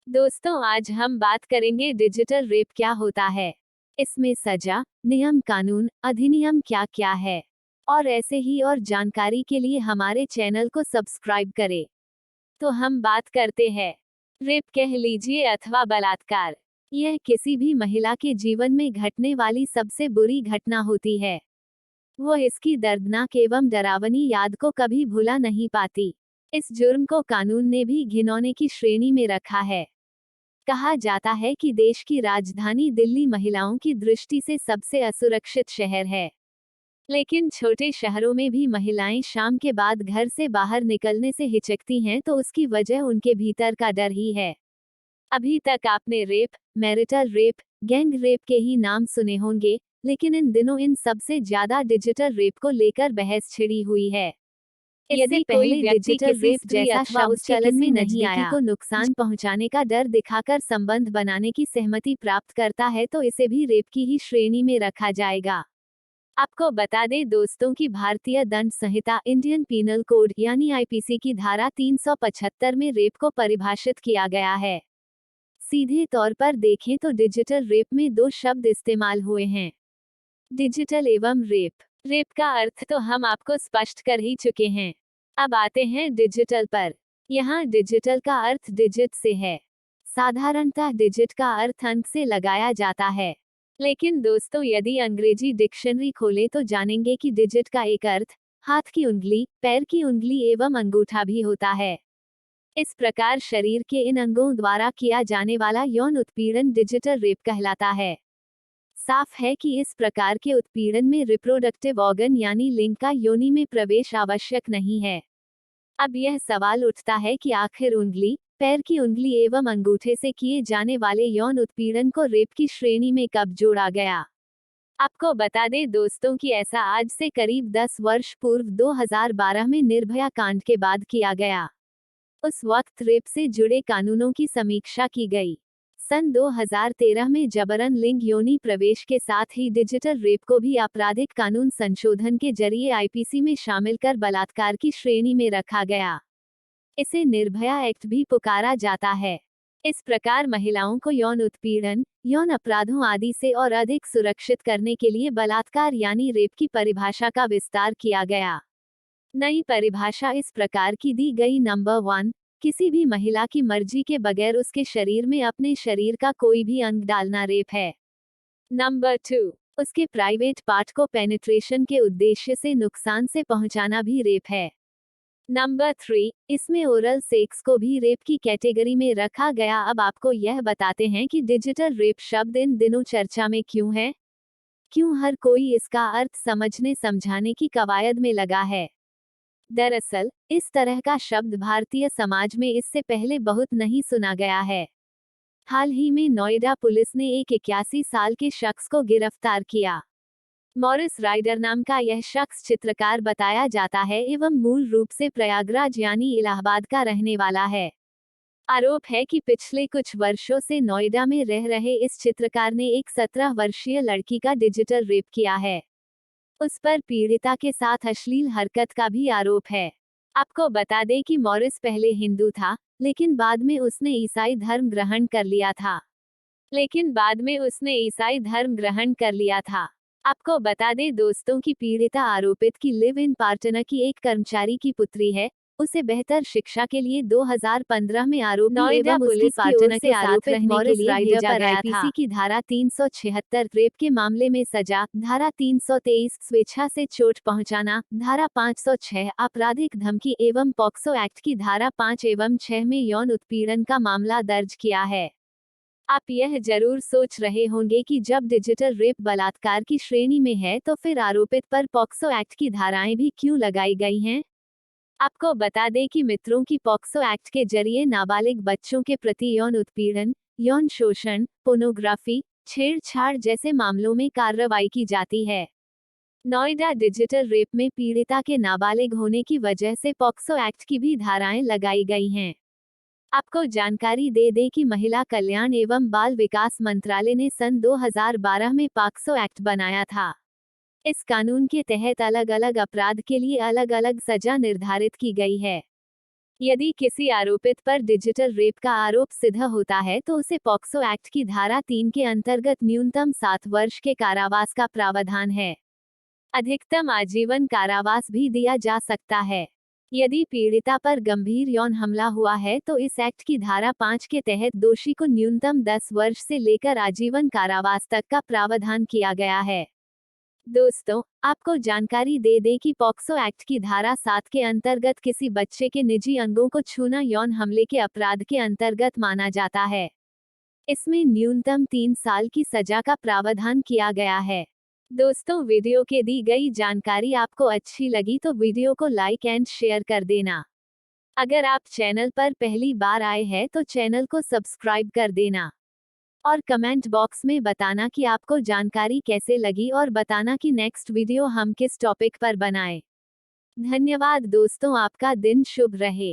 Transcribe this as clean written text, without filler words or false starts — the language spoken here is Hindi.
दोस्तों, आज हम बात करेंगे डिजिटल रेप क्या होता है, इसमें सजा, नियम, कानून, अधिनियम क्या क्या है। और ऐसे ही और जानकारी के लिए हमारे चैनल को सब्सक्राइब करें। तो हम बात करते हैं रेप कह लीजिए अथवा बलात्कार। यह किसी भी महिला के जीवन में घटने वाली सबसे बुरी घटना होती है। वो इसकी दर्दनाक एवं डरावनी याद को कभी भुला नहीं पाती। इस जुर्म को कानून ने भी घिनौने की श्रेणी में रखा है। कहा जाता है कि देश की राजधानी दिल्ली महिलाओं की दृष्टि से सबसे असुरक्षित शहर है। लेकिन छोटे शहरों में भी महिलाएं शाम के बाद घर से बाहर निकलने से हिचकती हैं, तो उसकी वजह उनके भीतर का डर ही है। अभी तक आपने rape, marital rape, gang rape के ही नाम सुने होंगे, लेकिन इन दिनों इन सबसे ज्यादा डिजिटल रेप को लेकर बहस छिड़ी हुई है। यदि कोई व्यक्ति डिजिटल रेप जैसा शब्द चलन में नहीं आया, को नुकसान पहुंचाने का डर दिखाकर संबंध बनाने की सहमति प्राप्त करता है, तो इसे भी रेप की ही श्रेणी में रखा जाएगा। आपको बता दें दोस्तों कि भारतीय दंड संहिता इंडियन पीनल कोड यानी आईपीसी की धारा 375 में रेप को परिभाषित किया गया है। सीधे तौर पर देखें तो डिजिटल रेप में दो शब्द इस्तेमाल हुए हैं, डिजिटल एवं रेप। रेप का अर्थ तो हम आपको स्पष्ट कर ही चुके हैं। अब आते हैं डिजिटल पर। यहाँ डिजिटल का अर्थ डिजिट से है। साधारणतः डिजिट का अर्थ अंक से लगाया जाता है, लेकिन दोस्तों यदि अंग्रेजी डिक्शनरी खोले तो जानेंगे कि डिजिट का एक अर्थ हाथ की उंगली, पैर की उंगली एवं अंगूठा भी होता है। इस प्रकार शरीर के इन अंगों द्वारा किया जाने वाला यौन उत्पीड़न डिजिटल रेप कहलाता है। साफ है कि इस प्रकार के उत्पीड़न में रिप्रोडक्टिव ऑर्गन यानी लिंग का योनि में प्रवेश आवश्यक नहीं है। अब यह सवाल उठता है कि आखिर उंगली, पैर की उंगली एवं अंगूठे से किए जाने वाले यौन उत्पीड़न को रेप की श्रेणी में कब जोड़ा गया। आपको बता दें दोस्तों कि ऐसा आज से करीब 10 वर्ष पूर्व 2012 में निर्भया कांड के बाद किया गया। उस वक्त रेप से जुड़े कानूनों की समीक्षा की गई। सन 2013 में जबरन लिंग योनि प्रवेश के साथ ही डिजिटल रेप को भी आपराधिक कानून संशोधन के जरिए आईपीसी में शामिल कर बलात्कार की श्रेणी में रखा गया। इसे निर्भया एक्ट भी पुकारा जाता है। इस प्रकार महिलाओं को यौन उत्पीड़न, यौन अपराधों आदि से और अधिक सुरक्षित करने के लिए बलात्कार यानी रेप की परिभाषा का विस्तार किया गया। नई परिभाषा इस प्रकार की दी गई। नंबर 1, किसी भी महिला की मर्जी के बगैर उसके शरीर में अपने शरीर का कोई भी अंग डालना रेप है। नंबर 2, उसके प्राइवेट पार्ट को पेनिट्रेशन के उद्देश्य से नुकसान से पहुंचाना भी रेप है। नंबर 3, इसमें ओरल सेक्स को भी रेप की कैटेगरी में रखा गया। अब आपको यह बताते हैं कि डिजिटल रेप शब्द इन दिनों चर्चा में क्यों है, क्यों हर कोई इसका अर्थ समझने समझाने की कवायद में लगा है। दरअसल इस तरह का शब्द भारतीय समाज में इससे पहले बहुत नहीं सुना गया है। हाल ही में नोएडा पुलिस ने एक 81 साल के शख्स को गिरफ्तार किया। मॉरिस राइडर नाम का यह शख्स चित्रकार बताया जाता है एवं मूल रूप से प्रयागराज यानी इलाहाबाद का रहने वाला है। आरोप है कि पिछले कुछ वर्षों से नोएडा में रह रहे इस चित्रकार ने एक 17 वर्षीय लड़की का डिजिटल रेप किया है। उस पर पीड़िता के साथ अश्लील हरकत का भी आरोप है। आपको बता दें कि मॉरिस पहले हिंदू था, लेकिन बाद में उसने ईसाई धर्म ग्रहण कर लिया था। आपको बता दें दोस्तों कि पीड़िता आरोपित की लिव इन पार्टनर की एक कर्मचारी की पुत्री है। उसे बेहतर शिक्षा के लिए 2015 में आरोपी एवं उसकी पार्टनर के साथ रहने के लिए भेजा गया था। आईपीसी की धारा 376 रेप के मामले में सजा, धारा 323 स्वेच्छा से चोट पहुंचाना, धारा 506 आपराधिक धमकी एवं पॉक्सो एक्ट की धारा 5 एवं 6 में यौन उत्पीड़न का मामला दर्ज किया है। आप यह जरूर सोच रहे होंगे कि जब डिजिटल रेप बलात्कार की श्रेणी में है तो फिर आरोपित पर पॉक्सो एक्ट की धाराएं भी क्यों लगाई गई हैं। आपको बता दें कि मित्रों की पॉक्सो एक्ट के जरिए नाबालिग बच्चों के प्रति यौन उत्पीड़न, यौन शोषण, पोर्नोग्राफी, छेड़छाड़ जैसे मामलों में कार्रवाई की जाती है। नोएडा डिजिटल रेप में पीड़िता के नाबालिग होने की वजह से पॉक्सो एक्ट की भी धाराएं लगाई गई हैं। आपको जानकारी दे दें कि महिला कल्याण एवं बाल विकास मंत्रालय ने सन 2012 में पॉक्सो एक्ट बनाया था। इस कानून के तहत अलग अलग अपराध के लिए अलग अलग सजा निर्धारित की गई है। यदि किसी आरोपित पर डिजिटल रेप का आरोप सिद्ध होता है तो उसे पॉक्सो एक्ट की धारा 3 के अंतर्गत न्यूनतम 7 वर्ष के कारावास का प्रावधान है। अधिकतम आजीवन कारावास भी दिया जा सकता है। यदि पीड़िता पर गंभीर यौन हमला हुआ है तो इस एक्ट की धारा 5 के तहत दोषी को न्यूनतम 10 वर्ष से लेकर आजीवन कारावास तक का प्रावधान किया गया है। दोस्तों, आपको जानकारी दे दें कि पॉक्सो एक्ट की धारा 7 के अंतर्गत किसी बच्चे के निजी अंगों को छूना यौन हमले के अपराध के अंतर्गत माना जाता है। इसमें न्यूनतम 3 साल की सजा का प्रावधान किया गया है। दोस्तों, वीडियो के दी गई जानकारी आपको अच्छी लगी तो वीडियो को लाइक एंड शेयर कर देना। अगर आप चैनल पर पहली बार आए हैं तो चैनल को सब्सक्राइब कर देना और कमेंट बॉक्स में बताना कि आपको जानकारी कैसे लगी और बताना कि नेक्स्ट वीडियो हम किस टॉपिक पर बनाएं। धन्यवाद दोस्तों, आपका दिन शुभ रहे।